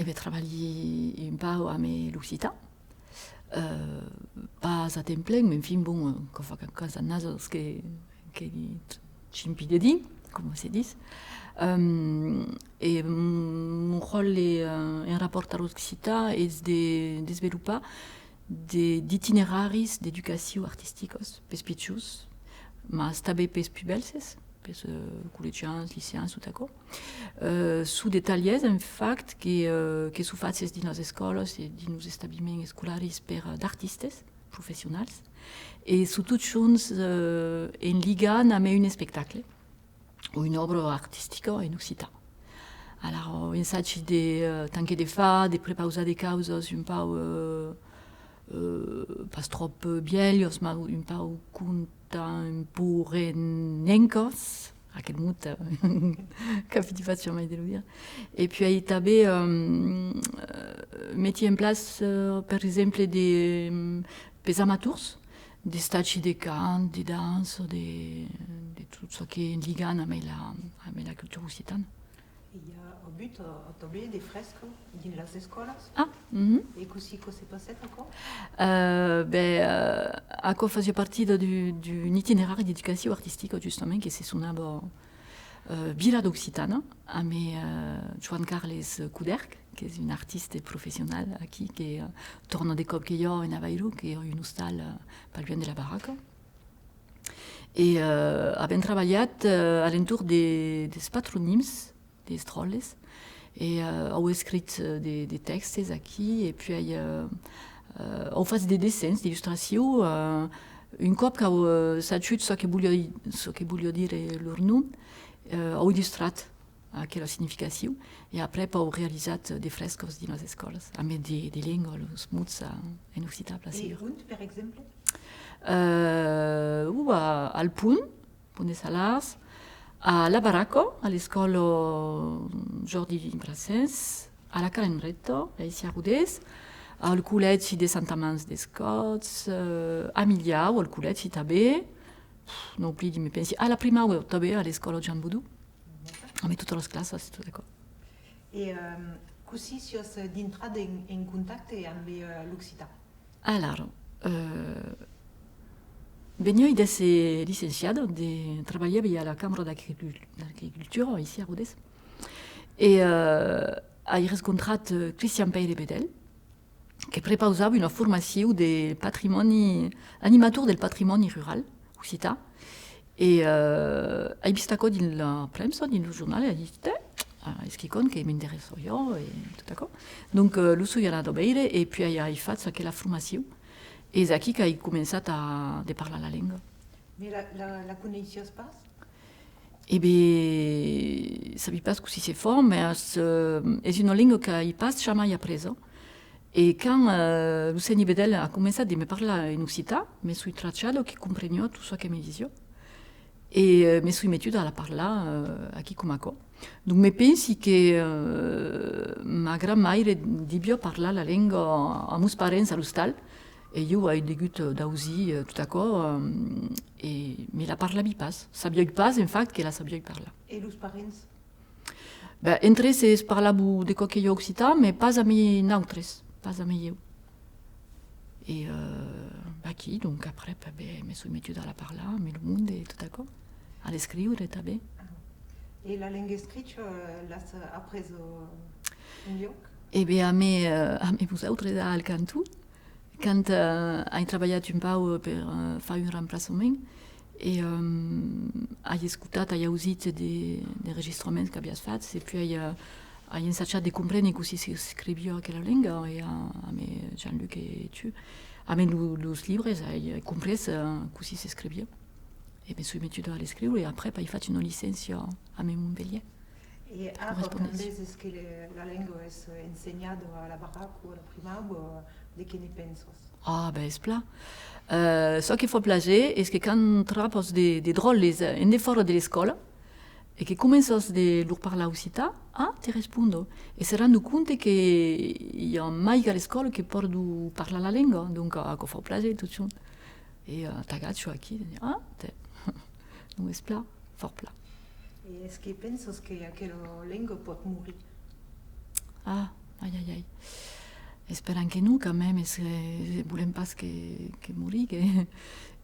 ben, treballi un peu amb l'occità, pas a temps plein, mais enfin bon, que fa quelques années que ci din, com se diz. Et mon rôle en rapport à l'occità est de développer d'itineraris d'educació artísticos pels pitjors, mas també pels pubelses, pels col·legians, liceans, tot això. Su detalhs, en fact, que su faces dins les escoles i dins els establiments escolaris per d'artistes professionals, e su tot junts en ligant amb un espectacle o une obra artistica en occità. Alors, ensaggi tant que de fa, de prepausar de causes un peu pas trop vieillos, ma un peu contemporanencos, aquel mot que fi faccio mai de lo dire. Et puis també metti en place, per exemple, des amateurs, des stagi de cant, de danse, de tot ce que ligant amb la cultura occitana. Il y a au but d'atelier des fresques dans les écoles. Ah, Et così cosa è passato encore? Ako faisait partie d'un itinéraire d'éducation artistique, justement, qui se suonava Villa d'Occitana, avec Joan Carles Couderc, qui est un artiste professionnel ici, qui tourne des copes que yo en Aveiro, qui est une hostal pas loin de la baraque. Et avem treballat à l'entour des patronymes, des trolls, et on écrit des textes ici, et puis on fait des dessins, des illustrations. Un cop que s'ajoute ce que voulait dire leur nom, on illustrat aquella significació, et après on réalisat des fresques dans les écoles, avec des lignes, les mots en occità. Et où, par exemple? Al Punt, Punt de Salars, a la Baracco, a l'escola Jordi Brassens, a la Calendretto, ici a Rodés, al col·legi de Santa Mans d'Escots, a Miliau, al col·legi també, no oubli de me pensi, a la Primau també, a l'escola Jean Boudou, amb totes les classes, tot d'acord. Et così si es d'entrat en contacte amb l'occità? Alors, venio de ser licenciado, de treballava a la Cambra d'Agricultura, ici a Rodés, et he rencontrat Christian Peire Bedel, que prepausava una formació de patrimoni, animator del patrimoni rural occità, e he vist això dins la premsa, dins el jornal, e he dit, és que m'interesso jo, e tot això. Donc, lo soy anat a veure, e puis he fet aquella formació. Et c'est aquí que he començat a parlar la llengua. Mais la coneixies pas? Eh bien, je ne sais pas si c'est fort, mais c'est une langue que je pas jamais apprise. Et quand Lucien Bedel a commencé à me parler en occità, je suis tracciato che comprenio tout ce que me disait. Et je suis mettuda a parlar aquí com això. Donc, je pense que ma grand-mère devia parlar la langue a meus parents a l'hostal. Et jo he degut d'ausir tot això, mais la parlavi pas. Sabia pas, en fact, que la sabia parlar. Et els parents? Entre ells parlava de qualque jo occità, mais pas a mi nautres, pas a mi jo. Et aquí, donc après, me suis mettuda a parlar amb el món et tot això, a l'escriure també. Et la langue escrita l'has après en lloc? Eh bien, a vosaltres al Cantó, quand he treballat un peu per fer un remplaçament, et he escoltat, he ausit de registraments que havies fet, et puis he ensajat de comprendre com s'escrivia aquella llengua, et amb Jean-Luc et tu, amb els llibres, he comprès com s'escrivia. Et me suis mettuda a l'escriure, et après he fet una llicència a Montpellier. Et ara també és que la llengua és ensenyada a la baraca o a la primau, de què ne penses? Ah, ben, és clar. Ce que fa plager és que quan trapes de drolles en de fora de l'escola e que comences de lor parlar occità, te respondo. E se rendo compte que hi ha mai a l'escola que porto parlar la llengua, donc que fa plager tot junt. E t'agacho aquí, donc és pla, fort pla. Et est-ce que penses que aquella llengua pot morir? Ah, Ai, ai, ai. Esperam que nu, quand même, volem pas que morir,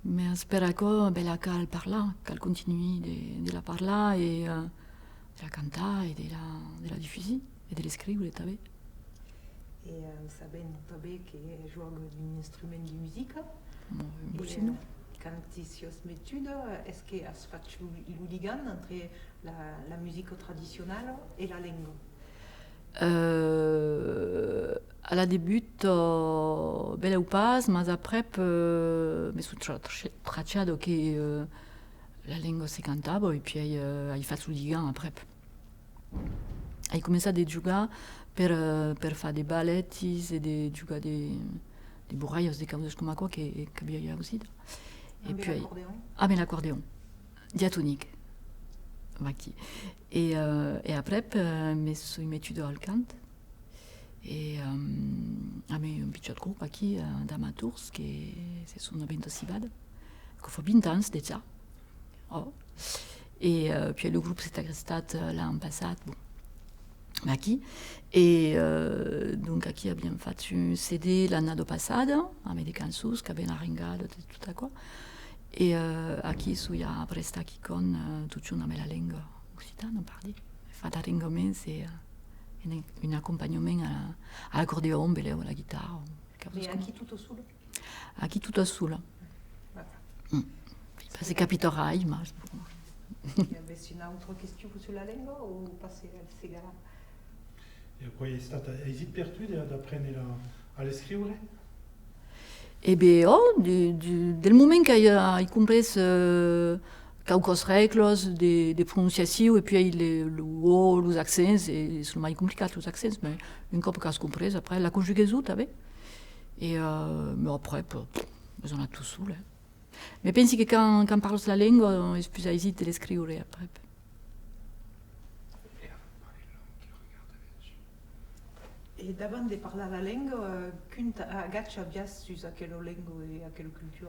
mais espera que bella cal parlar, cal continuer de la parlar et de la cantar et de la diffuser et de l'escriure també. Et sabem també que joga d'un instrument de musique. Aussi nous. Quand tu es aux études, est-ce que tu fais le lien entre la musique traditionnelle et la langue? À la début, bella ou pas, mais après, me sono tracciato che la lingua si cantava e poi hai fatto il lien après. Hai cominciato a giocare per fare dei balletti e di giocare dei burraios, dei cose come qua che abbiamo usato. E poi l'accordeon? Ah, mais l'accordeon, diatonique. Et après, je suis étudié au cant. Et j'ai un petit groupe ici d'amateurs qui se sont bien cibades, qui font 20 ans déjà. Oh. Et puis le groupe s'est arrêté l'an passé, bon, ici. Et donc ici, a bien fait un CD l'année passée, avec des chansons qui avaient arrangé tout ça quoi. Et ici, il y a un prestat qui connaît toute une la langue occitane, pardi. Fait arrangement, c'est un accompagnement à l'accordéon, à la guitare. Mais ici tout au sud? Ici tout au sud. C'est capitorail, mais... C'est une autre question sur la langue ou passer al Segala? E poi esiste per tu di apprendere a scrivere? Eh bien, dès le moment qu'il a compris quelques règles de prononciation et puis les accents, c'est seulement compliqué les accents, mais une fois qu'il a compris, après la conjugaison, tu vois. Et mais après, on a tout sous là. Mais je pense que quand on parle la langue, c'est plus facile de l'écrire après. Et d'abord de parler la langue, quand tu as bien su à quelle langue et à quelle culture?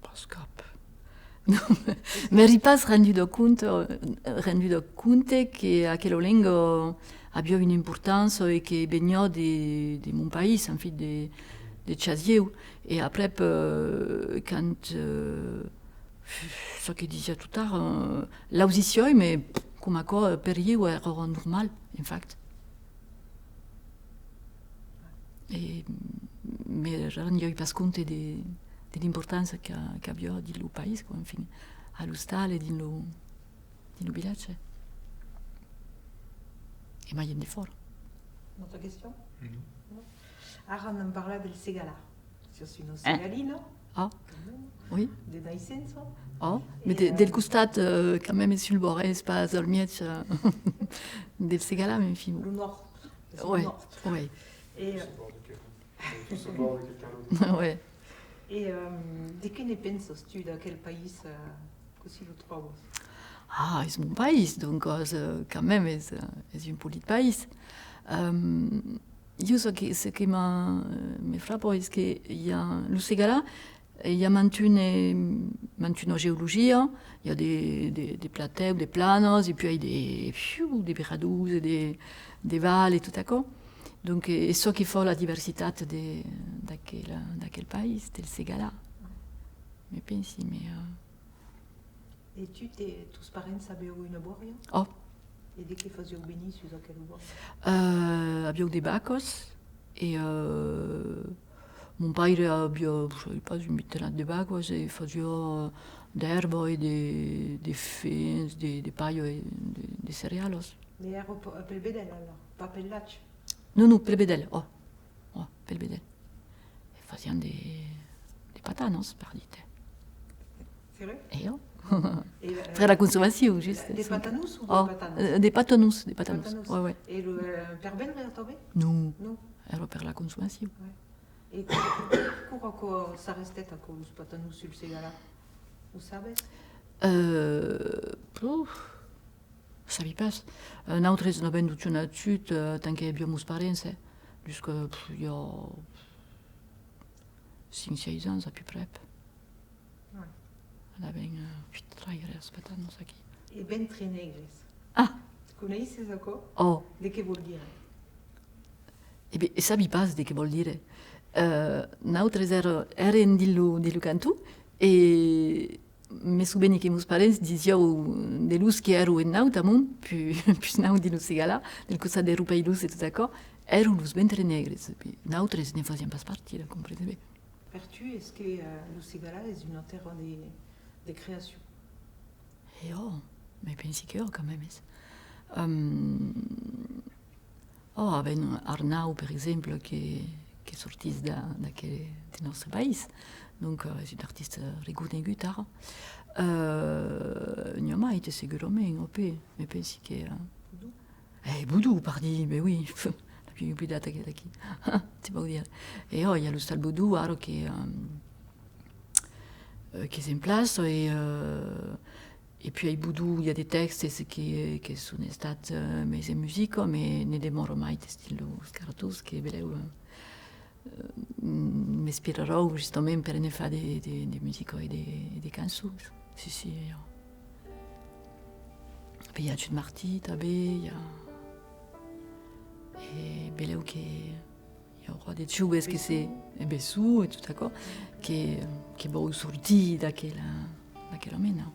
Pas cap. Mais je pas rendu compte que quelle langue avait une importance et que venait de mon pays, en fait, de Tchadier. Et après, quand ce que disait tout à l'heure, l'audition, mais comme quoi, période era normal, en fait. Et, mais je ne me pas compte de l'importance qu'avait dans le pays, quoi, enfin, à l'hostal et dans le village. Et moi, il y a des forts. Une autre question? Ara on parlait del Segala. C'est une Segaline. Ah, oui. De naissance. Ah, mais del costat, quand même, sur le bord, c'est pas dans le miège del Segala, mais enfin. Le nord. Oui, oui. Et ouais. Et de que ne penses-tu de quel pays que tu le trouves? Ah, c'est mon pays, donc quand même, c'est un petit pays. Ce qui me frappe, c'est qu'il y a le Segala, il y a une géologie, il y a des plateaux, des planos, et puis il y a des viradous, des vals et tout à coup. Donc, et ce qui fait la diversité de quel pays, c'est le Segala. Mais pensi, mais... Et tous parents savaient où une boire? Oh. Et dès qu'ils faisaient béni sur quelle boire? Avions des bacos, et mon père avait, je ne sais pas, une mittelade de bacos, et faisait d'herbe et des fées, des pailles et des céréales. Des herbes pel bedel alors, pas pel lach? Non, pel bedel, pel bedel. Et faisaient des patanos, par dit. C'est vrai? Et très la consommation, juste. Des patanous ou des patanos? Des patanous, des patanos. Ouais. Et le perben, il tombé? Non. Alors, per la consommation. Ouais. Et pourquoi ça restait à cause des patanous sur le Segala? Vous savez? Ça ne pas. Nous avons toute une étude tant que abbiamo espérience, jusqu'à il y a 5-6 ans à peu près. On avait 8 trailers patanos ici. Et ben très négres. Ah! Conosci questo? Oh, Di che vuol dire? e beh, sabi pas de che vuol dire. Nautres eren dillo cantu, e me subeni che mus parents disiau de lus che ero en naut amont, puis naut dillo segala, del cosa de rupa ilus et tout d'accord, ero lus ventre negres, puis nautres ne faisions pas partie, comprenez bien. Per tu, est-ce que Lucigala est une terre de création? E oh, mais pensi che ho quand même. Aven Arnau, per exemple, che sortis del nostre país, donc és un artiste reconegut ara. Non mai été segurament, mais pensi che... Boudou, pardi, mais oui, la più obbligata che d'aquí, ti può dire. E il y a lo Stal Boudou, ara che est en place, et puis à Boudou, il y a des textes qui sont stati messi in musica, mais ne demoro mai di stilo Scaratus, che mi ispirerò giustamente per ne fare di musica e di canzoni. Sì. Puis il y a Jude Marty, Tabé, il y a... Et Beleu che... Il y a un roi des Tchoubes, che c'est... Et Bessou, et tout d'accord, che è sorti da quella mena.